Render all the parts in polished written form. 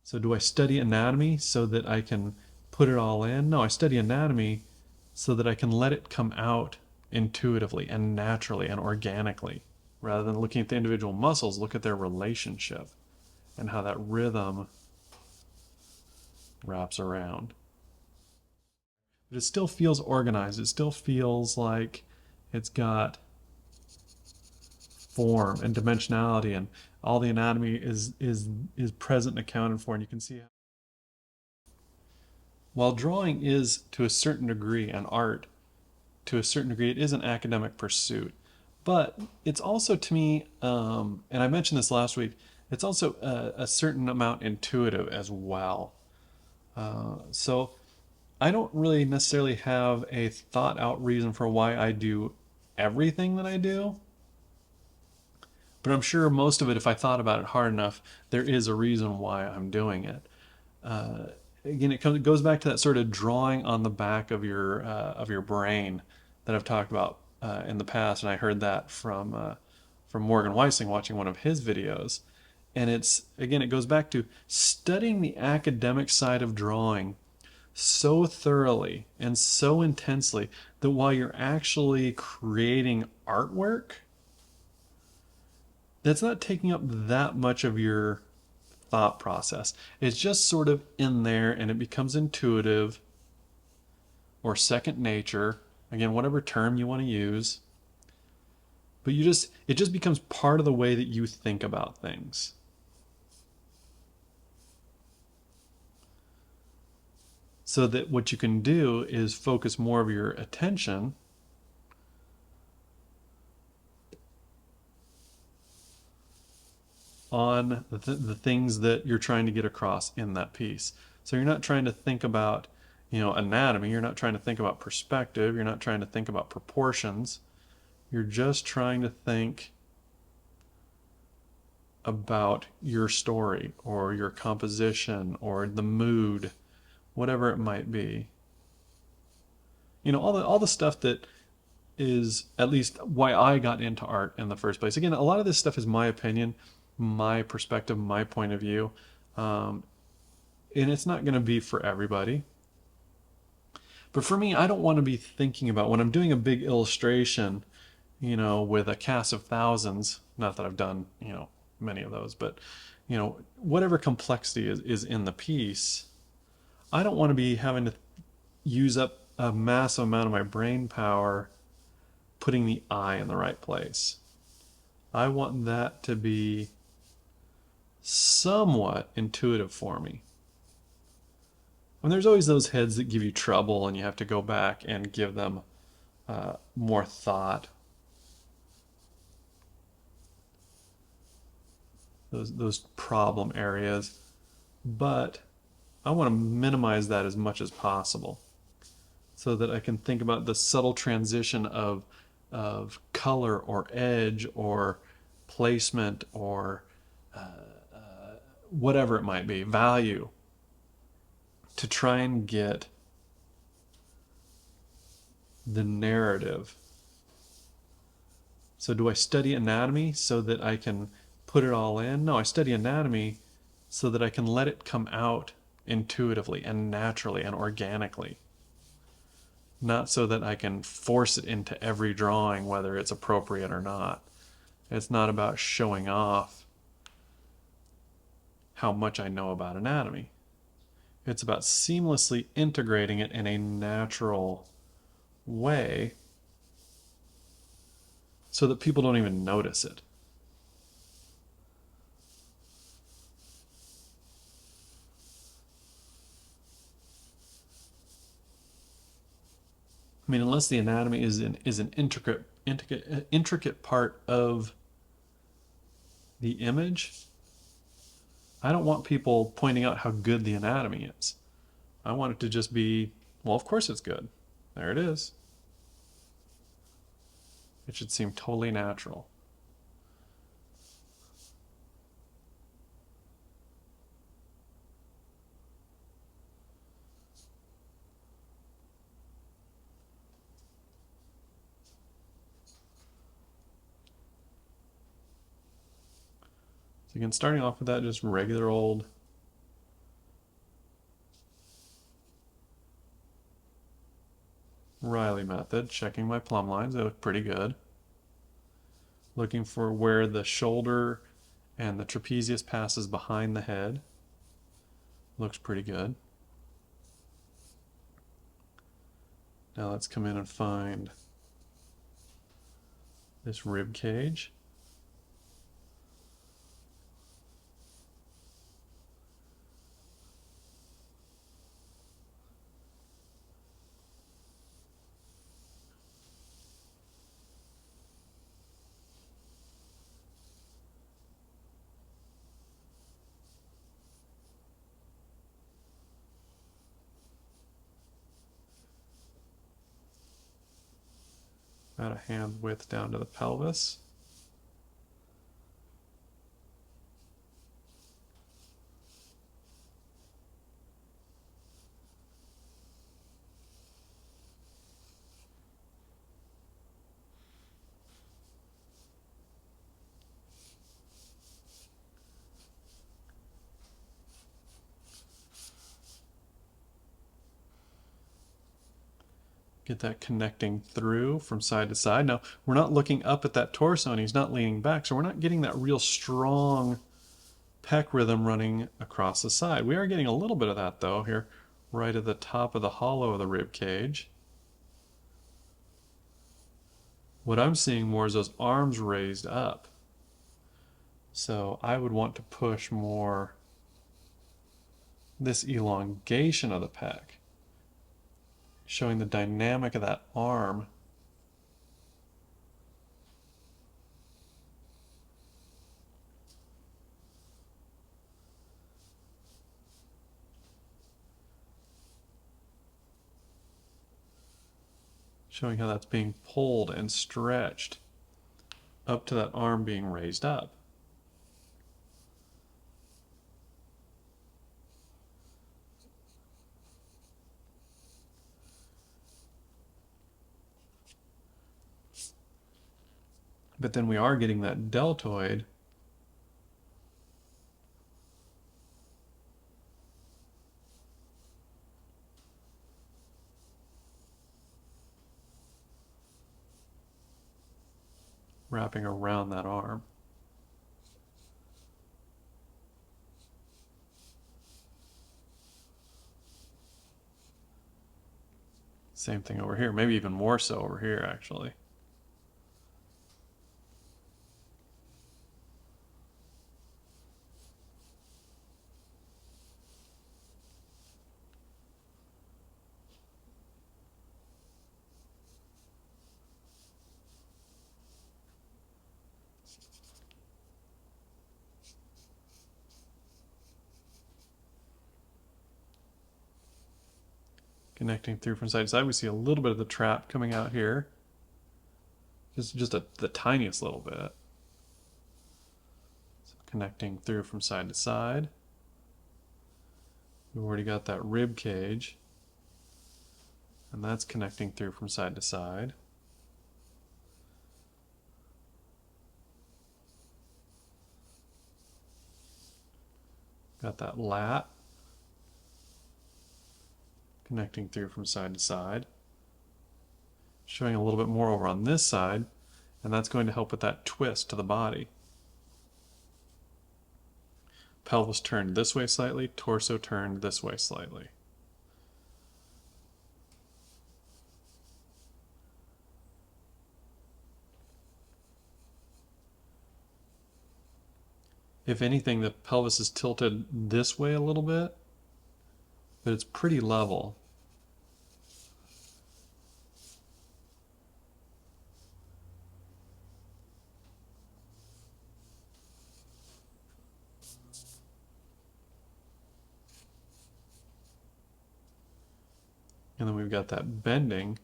So do I study anatomy so that I can put it all in? No, I study anatomy so that I can let it come out intuitively and naturally and organically. Rather than looking at the individual muscles, look at their relationship and how that rhythm wraps around. But it still feels organized. It still feels like it's got form and dimensionality, and all the anatomy is present and accounted for, and you can see how, while drawing is to a certain degree an art, to a certain degree it is an academic pursuit, but it's also to me, and I mentioned this last week, it's also a certain amount intuitive as well. So I don't really necessarily have a thought out reason for why I do everything that I do, but I'm sure most of it, if I thought about it hard enough, there is a reason why I'm doing it. Again, it goes back to that sort of drawing on the back of your brain that I've talked about in the past, and I heard that from Morgan Weissing watching one of his videos. And it's, again, it goes back to studying the academic side of drawing so thoroughly and so intensely that while you're actually creating artwork, that's not taking up that much of your thought process. It's just sort of in there and it becomes intuitive or second nature. Again, whatever term you want to use. But it just becomes part of the way that you think about things. So that what you can do is focus more of your attention on the things that you're trying to get across in that piece. So you're not trying to think about, anatomy, you're not trying to think about perspective, you're not trying to think about proportions. You're just trying to think about your story or your composition or the mood, whatever it might be. All the stuff that is at least why I got into art in the first place. Again, a lot of this stuff is my opinion, my perspective, my point of view. And it's not going to be for everybody. But for me, I don't want to be thinking about when I'm doing a big illustration, with a cast of thousands, not that I've done, many of those, but, whatever complexity is in the piece, I don't want to be having to use up a massive amount of my brain power putting the eye in the right place. I want that to be somewhat intuitive for me. And there's always those heads that give you trouble and you have to go back and give them more thought. Those problem areas. But I want to minimize that as much as possible so that I can think about the subtle transition of color or edge or placement or whatever it might be, value, to try and get the narrative. So do I study anatomy so that I can put it all in? No, I study anatomy so that I can let it come out intuitively and naturally and organically. Not so that I can force it into every drawing, whether it's appropriate or not. It's not about showing off how much I know about anatomy. It's about seamlessly integrating it in a natural way so that people don't even notice it. I mean, unless the anatomy is an intricate part of the image, I don't want people pointing out how good the anatomy is. I want it to just be, well, of course it's good. There it is. It should seem totally natural. So again, starting off with that just regular old Riley method, checking my plumb lines. They look pretty good. Looking for where the shoulder and the trapezius passes behind the head. Looks pretty good. Now let's come in and find this rib cage. About a hand width down to the pelvis. Get that connecting through from side to side. Now, we're not looking up at that torso and he's not leaning back, so we're not getting that real strong pec rhythm running across the side. We are getting a little bit of that though here, right at the top of the hollow of the rib cage. What I'm seeing more is those arms raised up. So I would want to push more this elongation of the pec, showing the dynamic of that arm. Showing how that's being pulled and stretched up to that arm being raised up. But then we are getting that deltoid wrapping around that arm. Same thing over here, maybe even more so over here actually. Connecting through from side to side. We see a little bit of the trap coming out here. Just the tiniest little bit. So connecting through from side to side. We've already got that rib cage. And that's connecting through from side to side. Got that lat connecting through from side to side. Showing a little bit more over on this side, and that's going to help with that twist to the body. Pelvis turned this way slightly, torso turned this way slightly. If anything, the pelvis is tilted this way a little bit, but it's pretty level. And then we've got that bending.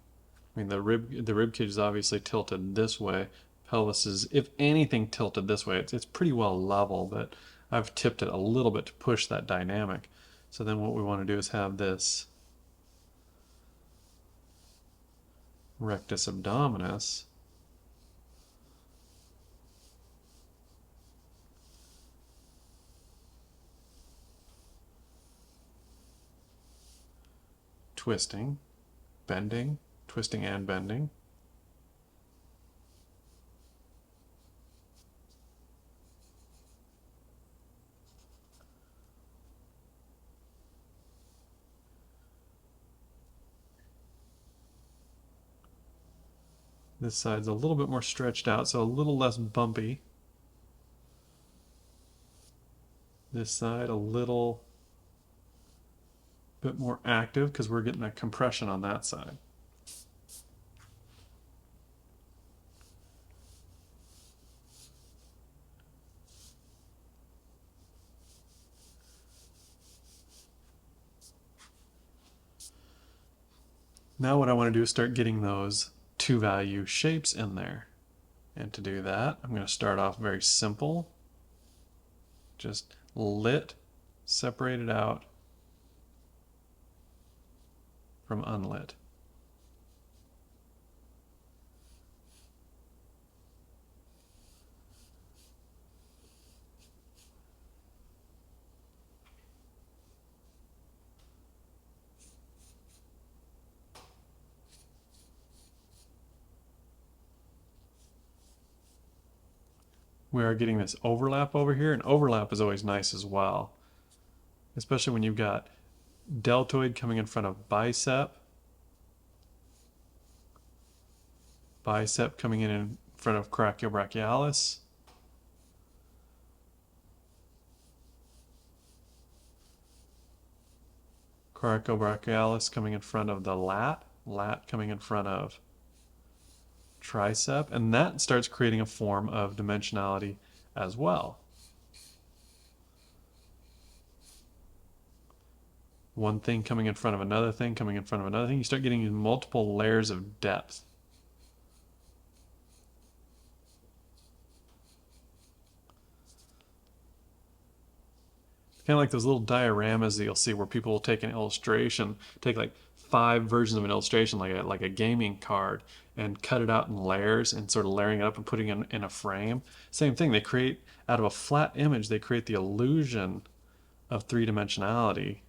I mean, the rib cage is obviously tilted this way. Pelvis is, if anything, tilted this way. It's pretty well level, but I've tipped it a little bit to push that dynamic. So then what we want to do is have this rectus abdominis twisting, bending, twisting and bending. This side's a little bit more stretched out, so a little less bumpy. This side a little bit more active because we're getting a compression on that side. Now what I want to do is start getting those two-value shapes in there. And to do that, I'm going to start off very simple. Just lit, separated out from unlit. We are getting this overlap over here, and overlap is always nice as well, especially when you've got deltoid coming in front of bicep, bicep coming in front of brachiobrachialis, brachiobrachialis coming in front of the lat, lat coming in front of tricep, and that starts creating a form of dimensionality as well. One thing coming in front of another thing, coming in front of another thing, you start getting multiple layers of depth. Kind of like those little dioramas that you'll see where people will take an illustration, take like 5 versions of an illustration, like a gaming card, and cut it out in layers and sort of layering it up and putting it in a frame. Same thing, they create, out of a flat image, they create the illusion of three-dimensionality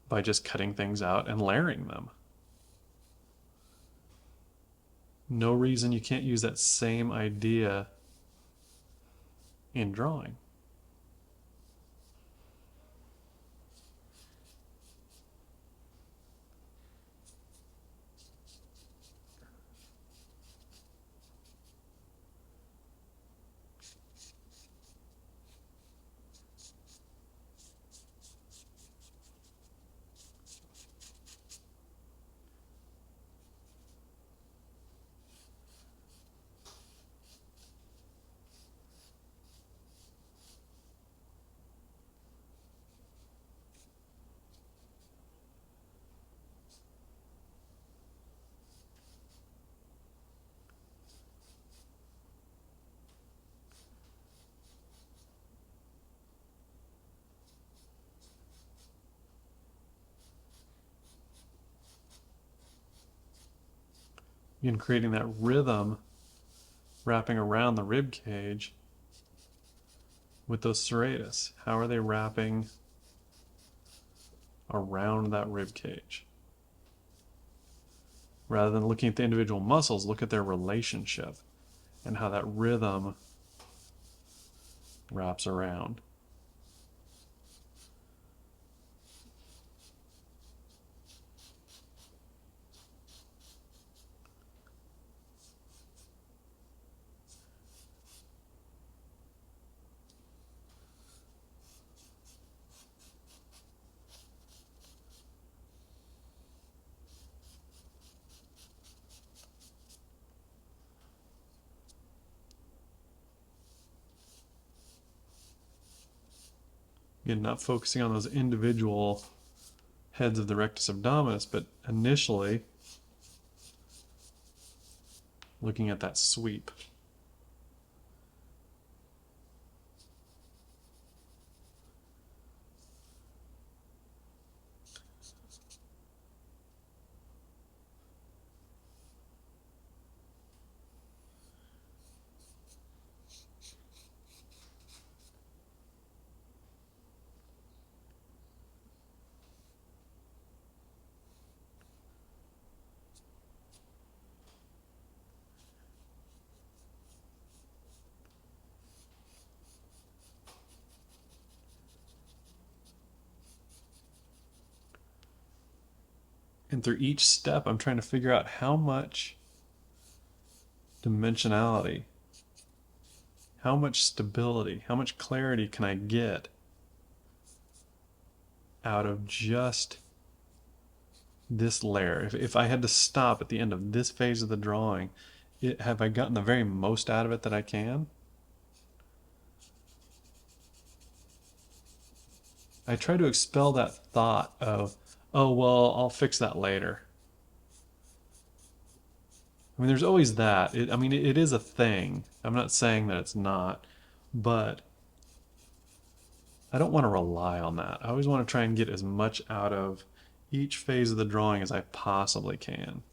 by just cutting things out and layering them. No reason you can't use that same idea in drawing. Again, creating that rhythm, wrapping around the rib cage with those serratus. How are they wrapping around that rib cage? Rather than looking at the individual muscles, look at their relationship and how that rhythm wraps around. Again, not focusing on those individual heads of the rectus abdominis, but initially looking at that sweep. And through each step, I'm trying to figure out how much dimensionality, how much stability, how much clarity can I get out of just this layer. If I had to stop at the end of this phase of the drawing, have I gotten the very most out of it that I can? I try to expel that thought of, oh, well, I'll fix that later. I mean, there's always that. It is a thing. I'm not saying that it's not, but I don't want to rely on that. I always want to try and get as much out of each phase of the drawing as I possibly can.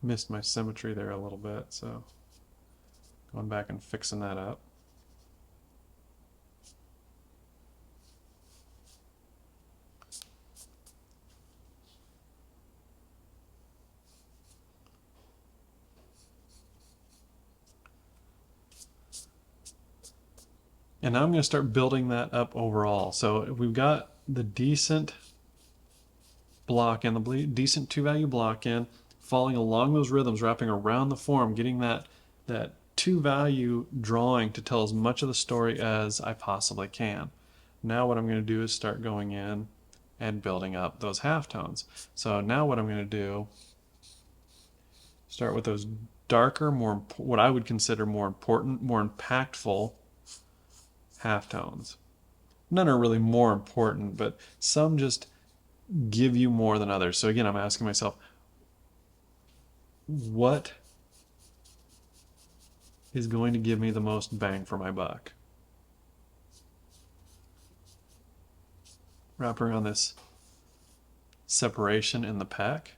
Missed my symmetry there a little bit, so going back and fixing that up. And now I'm going to start building that up overall. So we've got the decent block in, the decent two-value block in, following along those rhythms, wrapping around the form, getting that two-value drawing to tell as much of the story as I possibly can. Now what I'm going to do is start going in and building up those halftones. So now what I'm going to do, start with those darker, more what I would consider more important, more impactful halftones. None are really more important, but some just give you more than others. So again, I'm asking myself, what is going to give me the most bang for my buck? Wrap around this separation in the pack.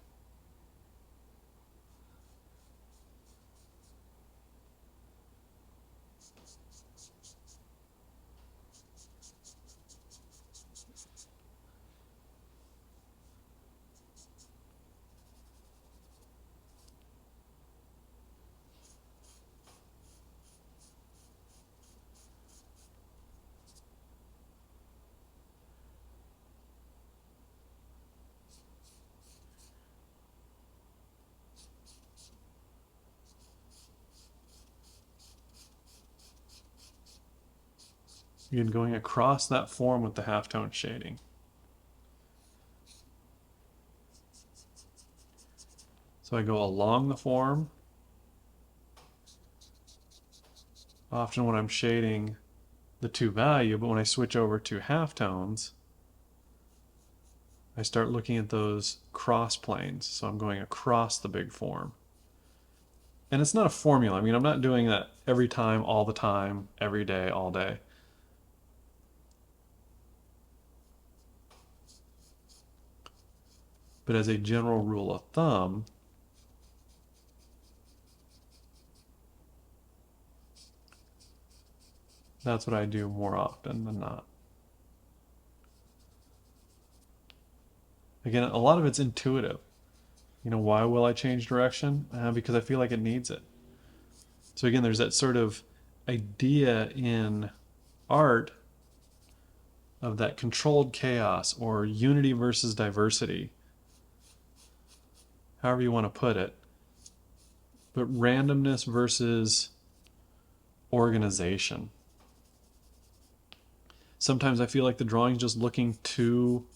Again, going across that form with the halftone shading. So I go along the form. Often when I'm shading the two value, but when I switch over to halftones, I start looking at those cross planes. So I'm going across the big form. And it's not a formula. I mean, I'm not doing that every time, all the time, every day, all day. But as a general rule of thumb, That's what I do more often than not. Again, a lot of it's intuitive. Why will I change direction? Because I feel like it needs it. So again, there's that sort of idea in art of that controlled chaos or unity versus diversity, however you want to put it, but randomness versus organization. Sometimes I feel like the drawing's just looking too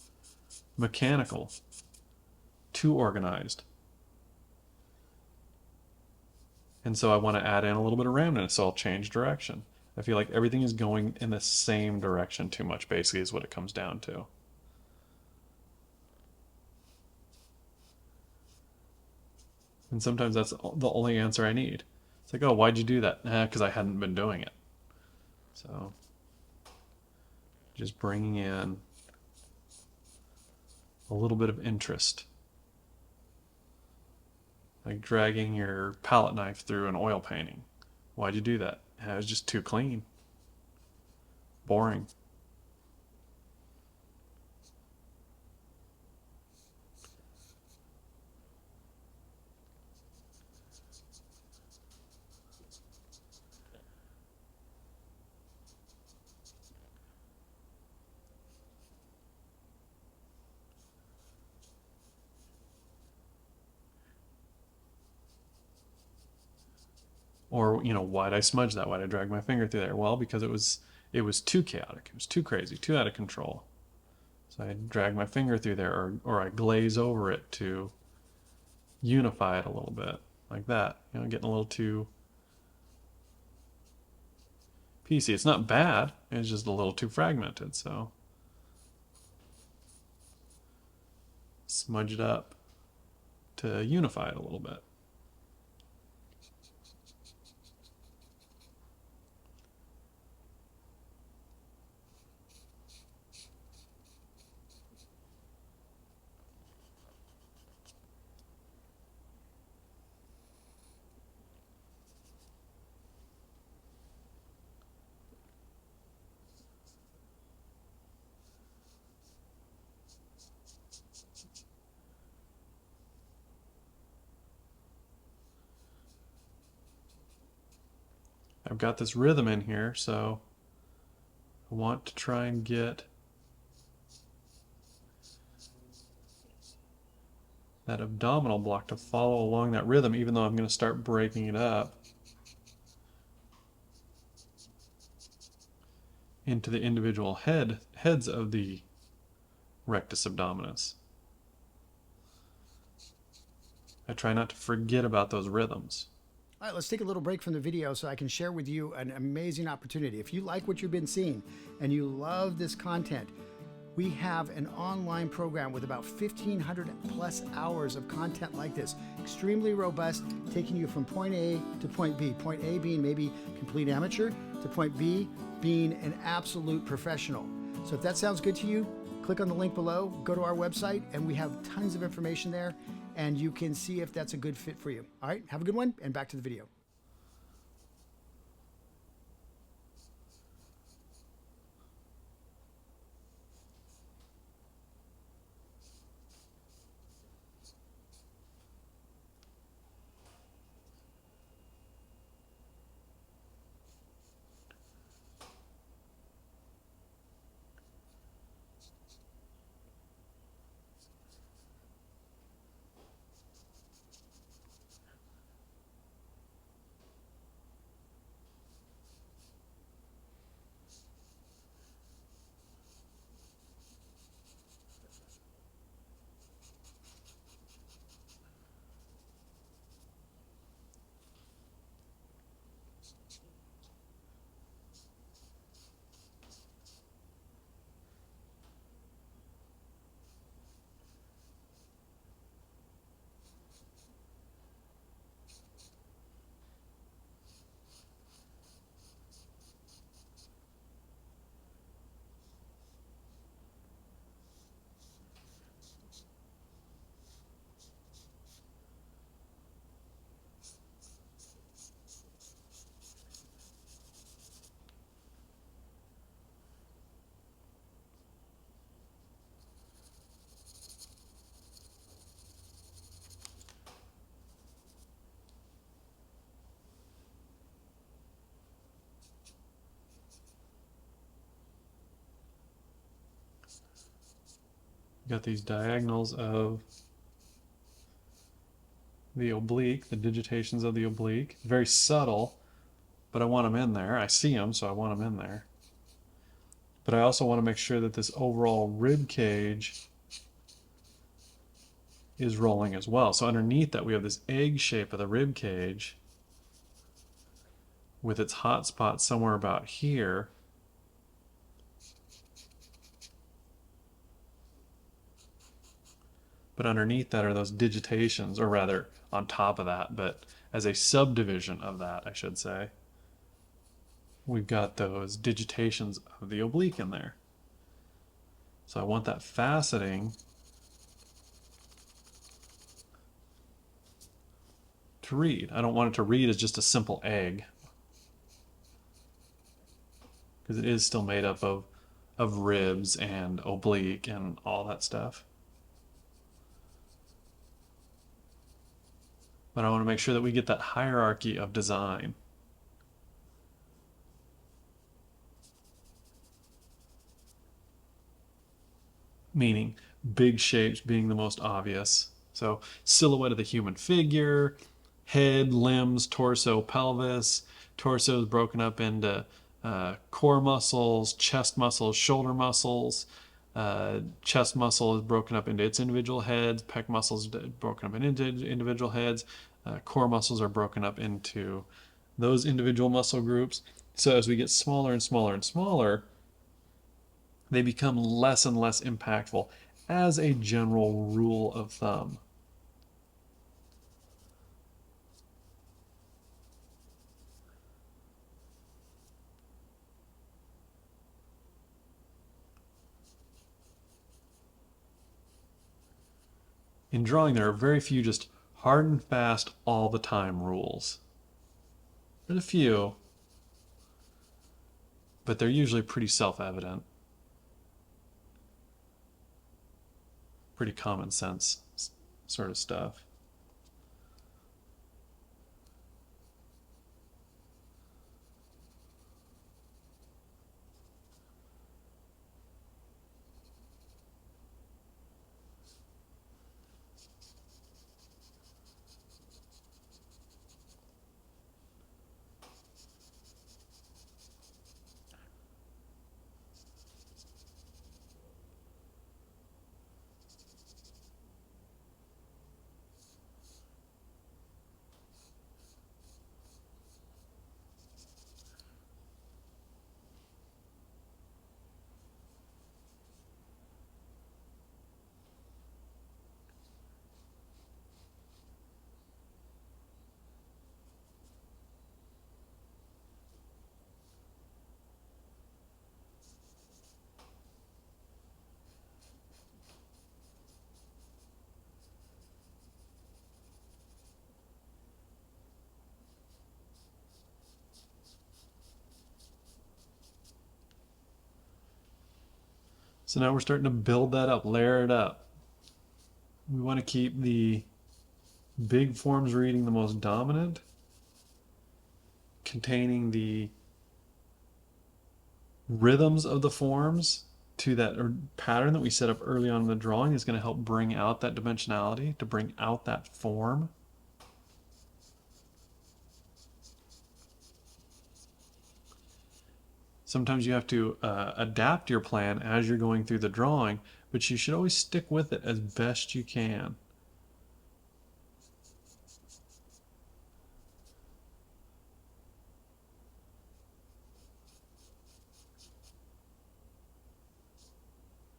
mechanical, too organized. And so I want to add in a little bit of randomness, so I'll change direction. I feel like everything is going in the same direction too much, basically, is what it comes down to. And sometimes that's the only answer I need. It's like, oh, why'd you do that? Because I hadn't been doing it. So just bringing in a little bit of interest. Like dragging your palette knife through an oil painting. Why'd you do that? It was just too clean. Boring. Or, why'd I smudge that? Why'd I drag my finger through there? Well, because it was too chaotic. It was too crazy, too out of control. So I drag my finger through there, or I glaze over it to unify it a little bit, like that. Getting a little too piecey. It's not bad, it's just a little too fragmented, so smudge it up to unify it a little bit. I've got this rhythm in here, so I want to try and get that abdominal block to follow along that rhythm, even though I'm going to start breaking it up into the individual heads of the rectus abdominis. I try not to forget about those rhythms. All right, let's take a little break from the video so I can share with you an amazing opportunity. If you like what you've been seeing and you love this content, we have an online program with about 1,500 plus hours of content like this. Extremely robust, taking you from point A to point B. Point A being maybe complete amateur, to point B being an absolute professional. So if that sounds good to you, click on the link below, go to our website, and we have tons of information there, and you can see if that's a good fit for you. All right, have a good one, and back to the video. got these diagonals of the oblique, the digitations of the oblique. Very subtle, but I want them in there. I see them, so I want them in there. But I also want to make sure that this overall rib cage is rolling as well. So underneath that we have this egg shape of the rib cage with its hot spot somewhere about here. But underneath that are those digitations, or rather on top of that, but as a subdivision of that, I should say, we've got those digitations of the oblique in there. So I want that faceting to read. I don't want it to read as just a simple egg, because it is still made up of ribs and oblique and all that stuff. But I want to make sure that we get that hierarchy of design. Meaning big shapes being the most obvious. So silhouette of the human figure, head, limbs, torso, pelvis. Torso is broken up into core muscles, chest muscles, shoulder muscles. Chest muscle is broken up into its individual heads. Pec muscles broken up into individual heads. Core muscles are broken up into those individual muscle groups. So as we get smaller and smaller and smaller, they become less and less impactful as a general rule of thumb. In drawing, there are very few just hard and fast all the time rules. There's a few, but they're usually pretty self-evident. Pretty common sense sort of stuff. So now we're starting to build that up, layer it up. We want to keep the big forms reading the most dominant, containing the rhythms of the forms to that pattern that we set up early on in the drawing is going to help bring out that dimensionality, to bring out that form. Sometimes you have to adapt your plan as you're going through the drawing, but you should always stick with it as best you can.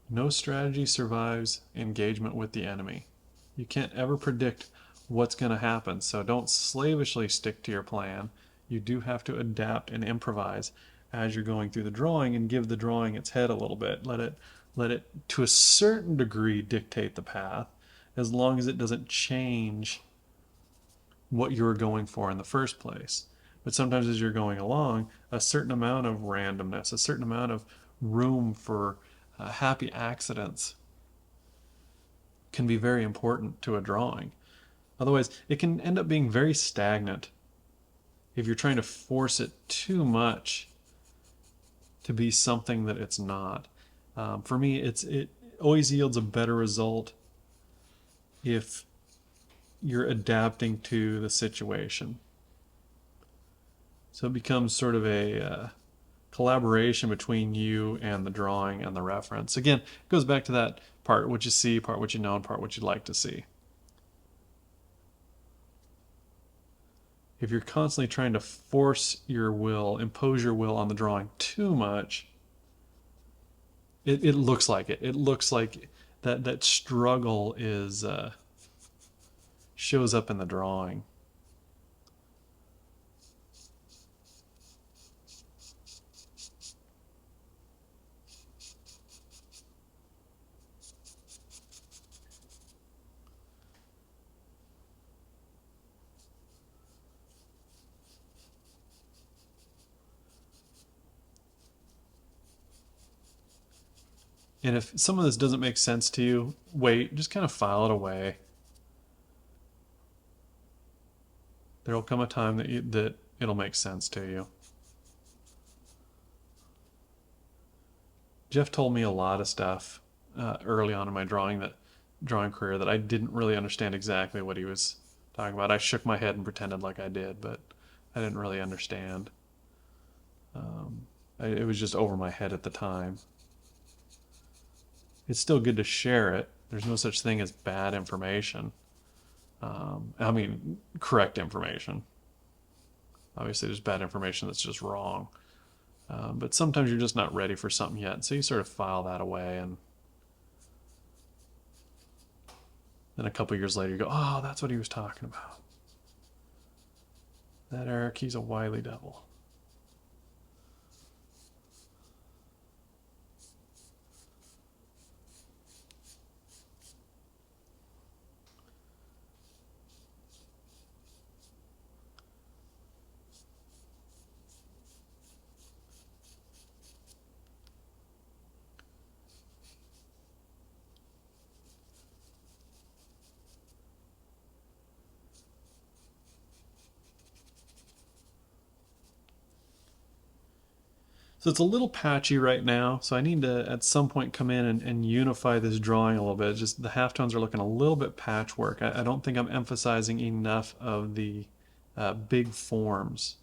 No strategy survives engagement with the enemy. You can't ever predict what's going to happen, so don't slavishly stick to your plan. You do have to adapt and improvise as you're going through the drawing, and give the drawing its head a little bit. Let it to a certain degree dictate the path, as long as it doesn't change what you were going for in the first place. But sometimes as you're going along, a certain amount of randomness, a certain amount of room for happy accidents can be very important to a drawing. Otherwise, it can end up being very stagnant if you're trying to force it too much to be something that it's not. For me, always yields a better result if you're adapting to the situation. So it becomes sort of a collaboration between you and the drawing and the reference. Again, it goes back to that part what you see, part what you know, and part what you'd like to see. If you're constantly trying to force your will, impose your will on the drawing too much, it looks like it. It looks like that struggle is shows up in the drawing. And if some of this doesn't make sense to you, wait, just kind of file it away. There'll come a time that it'll make sense to you. Jeff told me a lot of stuff early on in my drawing career that I didn't really understand exactly what he was talking about. I shook my head and pretended like I did, but I didn't really understand. It was just over my head at the time. It's still good to share it. There's no such thing as bad information. I mean, correct information. Obviously, there's bad information that's just wrong. But sometimes you're just not ready for something yet. So you sort of file that away. And then a couple years later, you go, oh, that's what he was talking about. That Erik, he's a wily devil. So it's a little patchy right now, so I need to at some point come in and unify this drawing a little bit. Just the halftones are looking a little bit patchwork. I don't think I'm emphasizing enough of the big forms.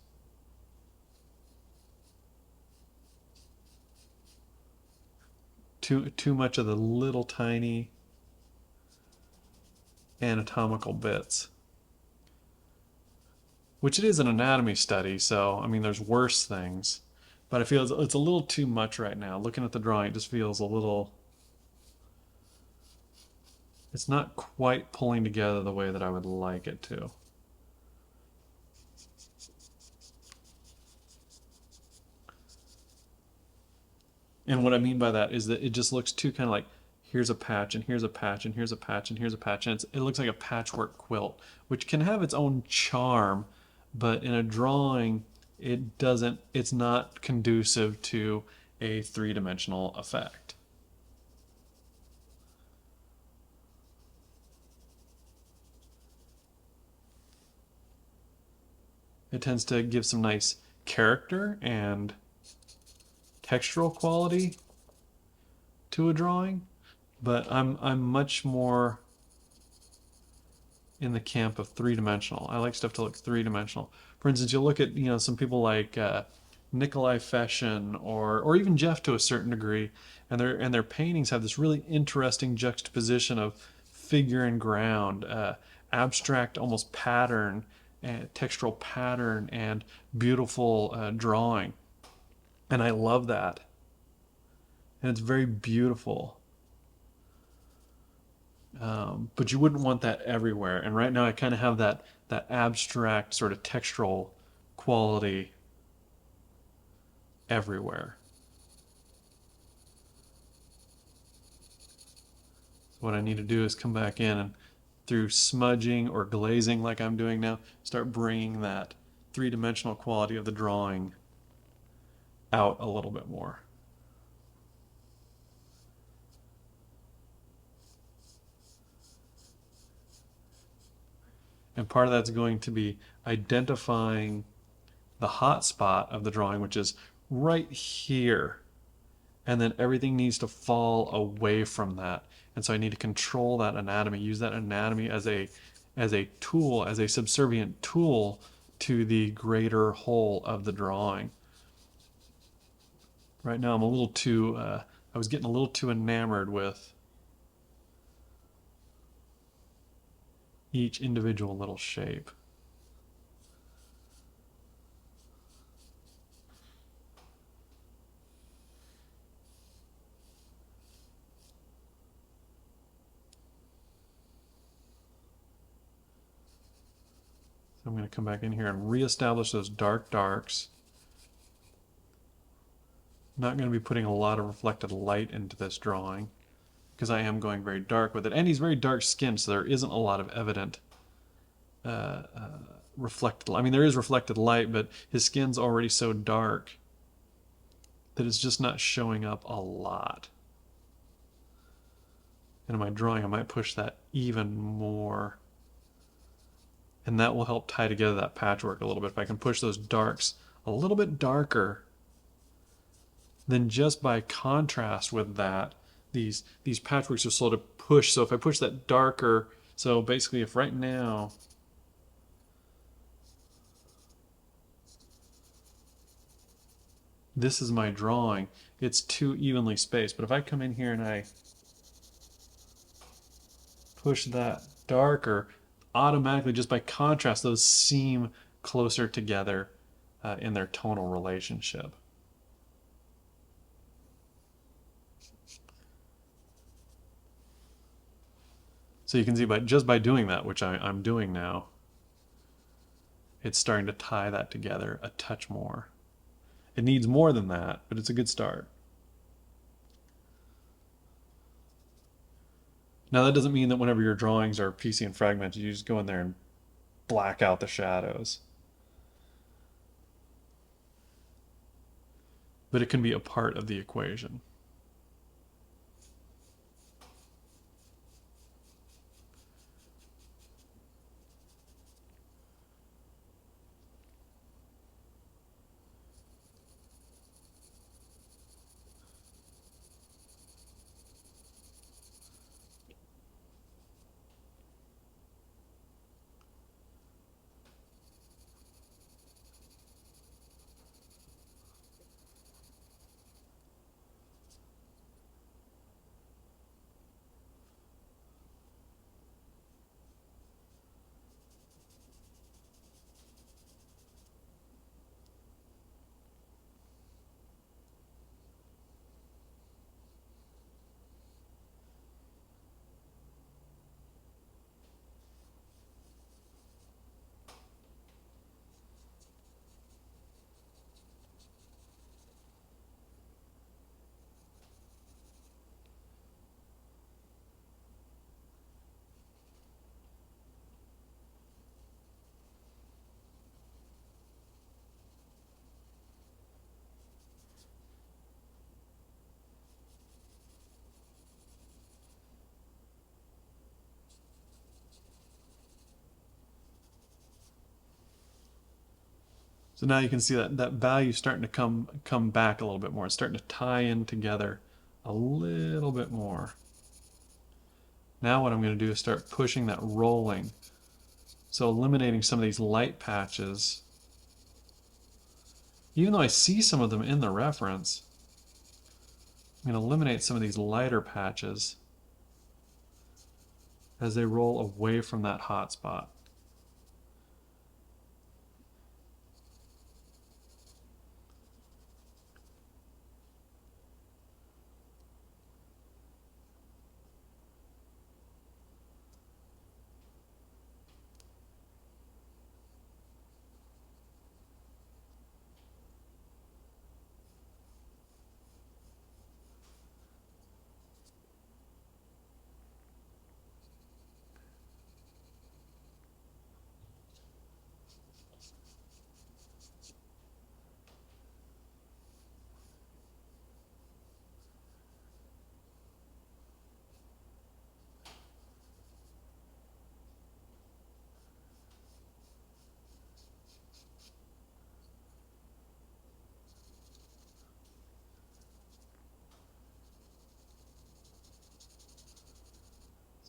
Too much of the little tiny anatomical bits. Which it is an anatomy study, so I mean there's worse things. But I feel it's a little too much right now. Looking at the drawing, it just feels a little... It's not quite pulling together the way that I would like it to. And what I mean by that is that it just looks too kind of like, here's a patch, and here's a patch, and here's a patch, and here's a patch, and it looks like a patchwork quilt, which can have its own charm, but in a drawing, it's not conducive to a three-dimensional effect. It tends to give some nice character and textural quality to a drawing, but I'm much more in the camp of three-dimensional. I like stuff to look three-dimensional. For instance, you'll look at some people like Nikolai Feshin or even Jeff to a certain degree, and their paintings have this really interesting juxtaposition of figure and ground, abstract almost pattern, textural pattern, and beautiful drawing. And I love that. And it's very beautiful. But you wouldn't want that everywhere. And right now I kind of have that abstract sort of textural quality everywhere. So what I need to do is come back in and through smudging or glazing like I'm doing now, start bringing that three-dimensional quality of the drawing out a little bit more. And part of that's going to be identifying the hot spot of the drawing, which is right here. and then everything needs to fall away from that. And so I need to control that anatomy, use that anatomy as a tool, as a subservient tool to the greater whole of the drawing. Right now I'm a little too, I was getting a little too enamored with each individual little shape. So I'm going to come back in here and reestablish those dark darks. I'm not going to be putting a lot of reflected light into this drawing because I am going very dark with it. And he's very dark skinned, so there isn't a lot of evident reflected. I mean, there is reflected light, but his skin's already so dark that it's just not showing up a lot. And in my drawing, I might push that even more. And that will help tie together that patchwork a little bit. If I can push those darks a little bit darker, then just by contrast with that, these patchworks are sort of push. So if I push that darker, so basically if right now, this is my drawing, it's too evenly spaced. But if I come in here and I push that darker, automatically, just by contrast, those seem closer together in their tonal relationship. So you can see just by doing that, which I'm doing now, it's starting to tie that together a touch more. It needs more than that, but it's a good start. Now that doesn't mean that whenever your drawings are piecey and fragmented, you just go in there and black out the shadows. But it can be a part of the equation. So now you can see that value starting to come back a little bit more. It's starting to tie in together a little bit more. Now what I'm going to do is start pushing that rolling. So eliminating some of these light patches. Even though I see some of them in the reference, I'm going to eliminate some of these lighter patches as they roll away from that hot spot.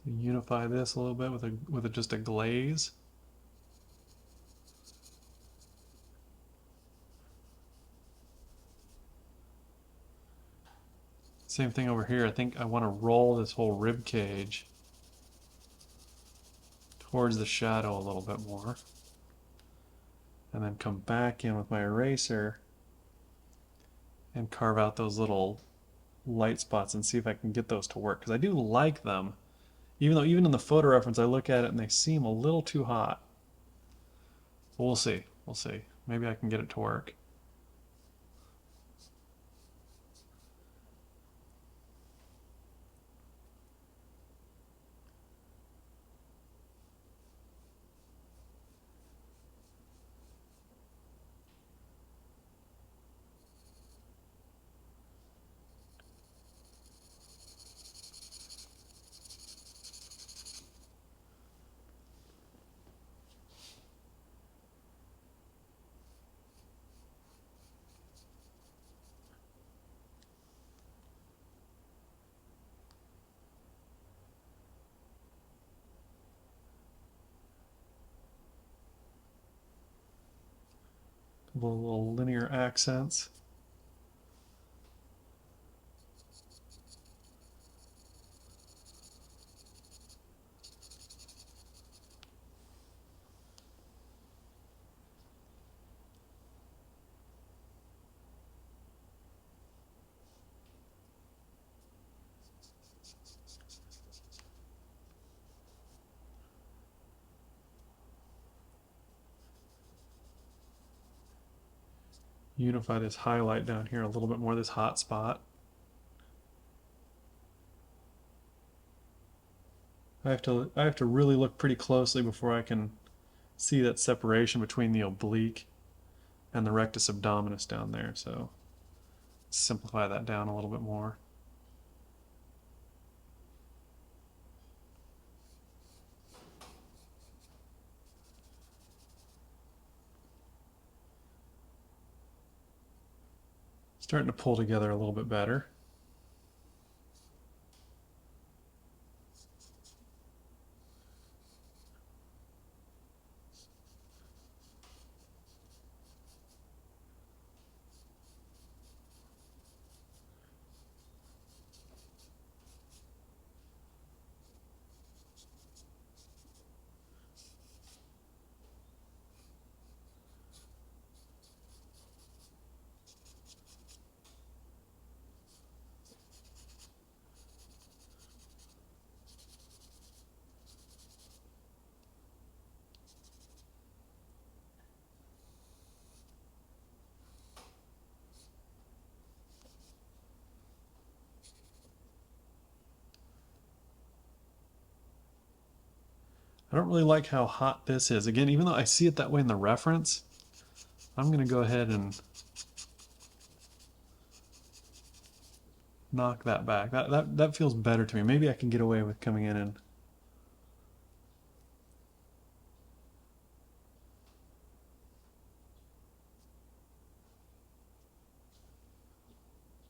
So unify this a little bit with just a glaze. Same thing over here. I think I want to roll this whole rib cage towards the shadow a little bit more. And then come back in with my eraser and carve out those little light spots and see if I can get those to work. Because I do like them, even though even in the photo reference I look at it and they seem a little too hot. But we'll see. We'll see. Maybe I can get it to work. Little linear accents. Unify this highlight down here a little bit more, this hot spot. I have to really look pretty closely before I can see that separation between the oblique and the rectus abdominis down there. So simplify that down a little bit more. Starting to pull together a little bit better. I don't really like how hot this is. Again, even though I see it that way in the reference, I'm going to go ahead and knock that back. That feels better to me. Maybe I can get away with coming in and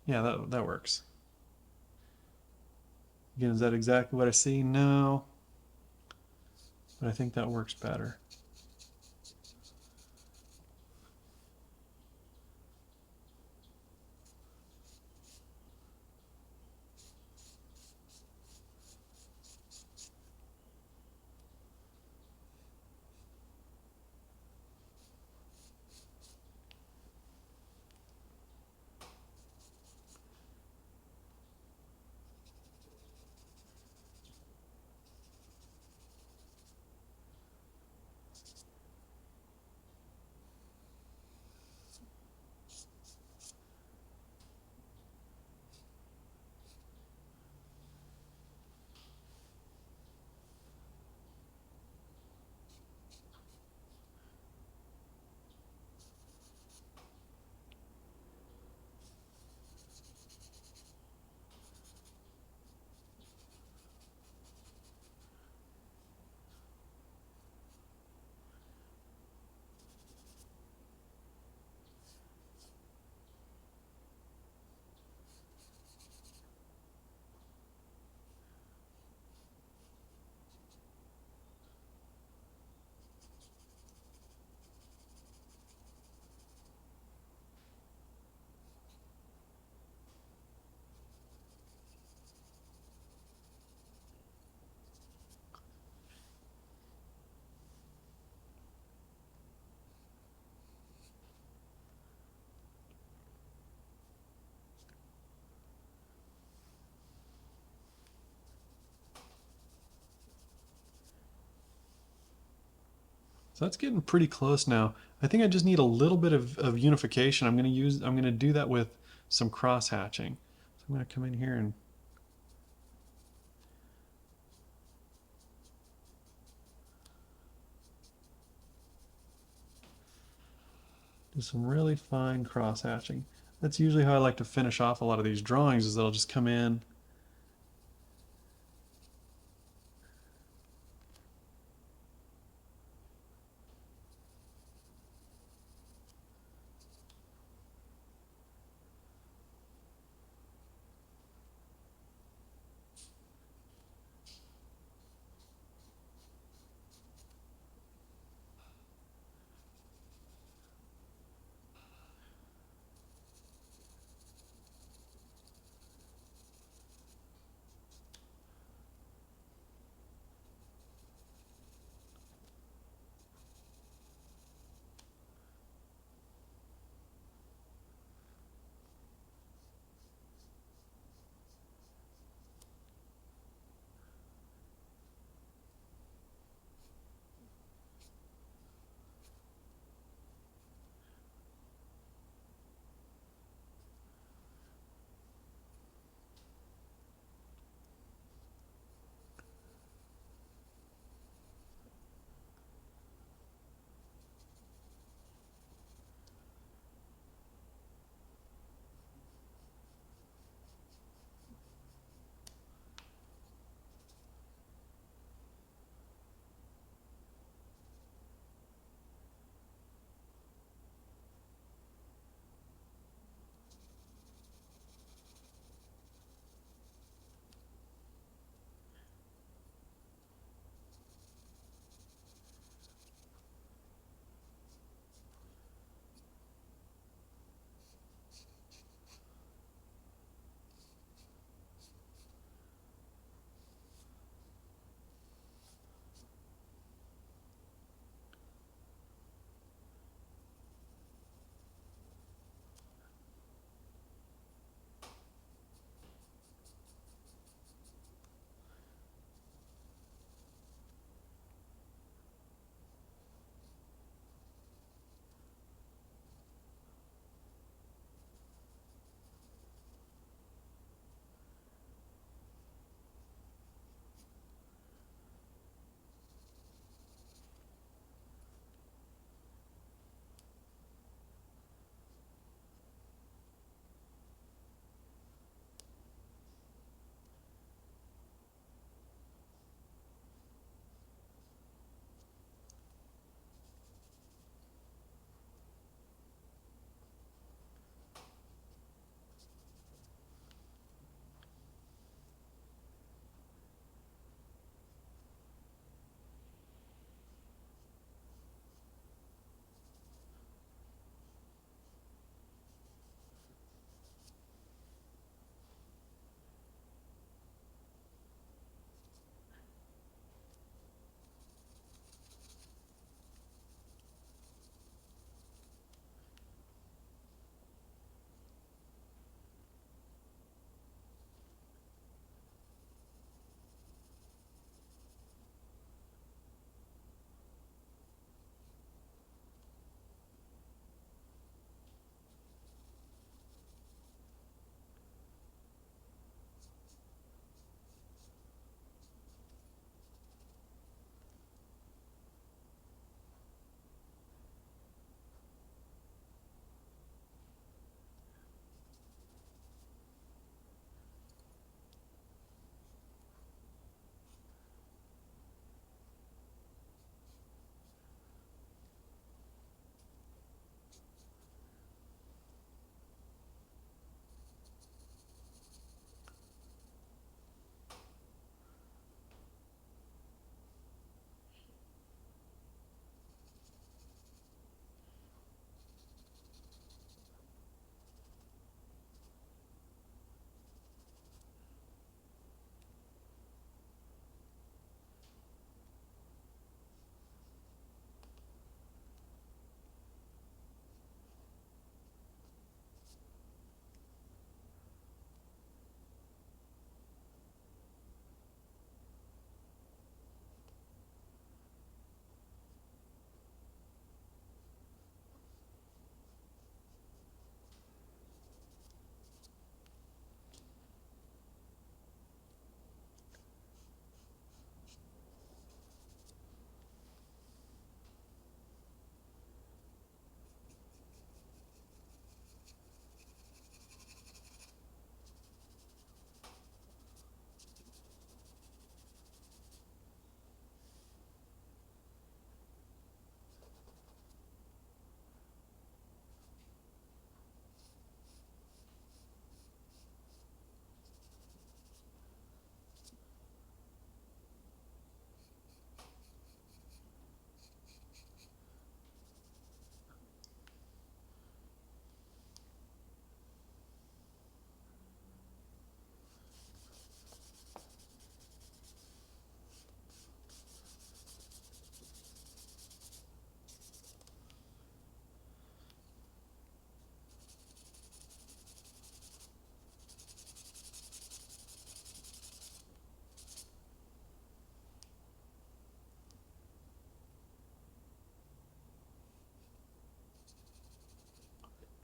yeah, that works. Again, is that exactly what I see? No. But I think that works better. So that's getting pretty close now. I think I just need a little bit of unification. I'm gonna do that with some cross hatching. So I'm gonna come in here and do some really fine cross hatching. That's usually how I like to finish off a lot of these drawings, is that I'll just come in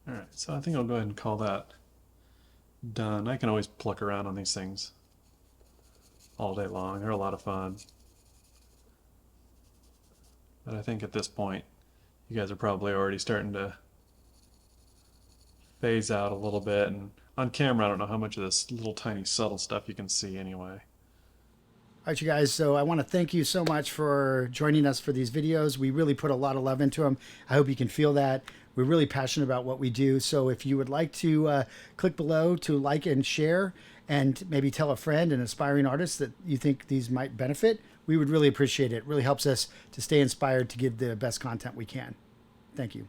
All right, so I think I'll go ahead and call that done. I can always pluck around on these things all day long. They're a lot of fun. But I think at this point, you guys are probably already starting to phase out a little bit. And on camera, I don't know how much of this little tiny subtle stuff you can see anyway. All right, you guys. So I want to thank you so much for joining us for these videos. We really put a lot of love into them. I hope you can feel that. We're really passionate about what we do. So if you would like to click below to like and share, and maybe tell a friend, an aspiring artist, that you think these might benefit, we would really appreciate it. It really helps us to stay inspired to give the best content we can. Thank you.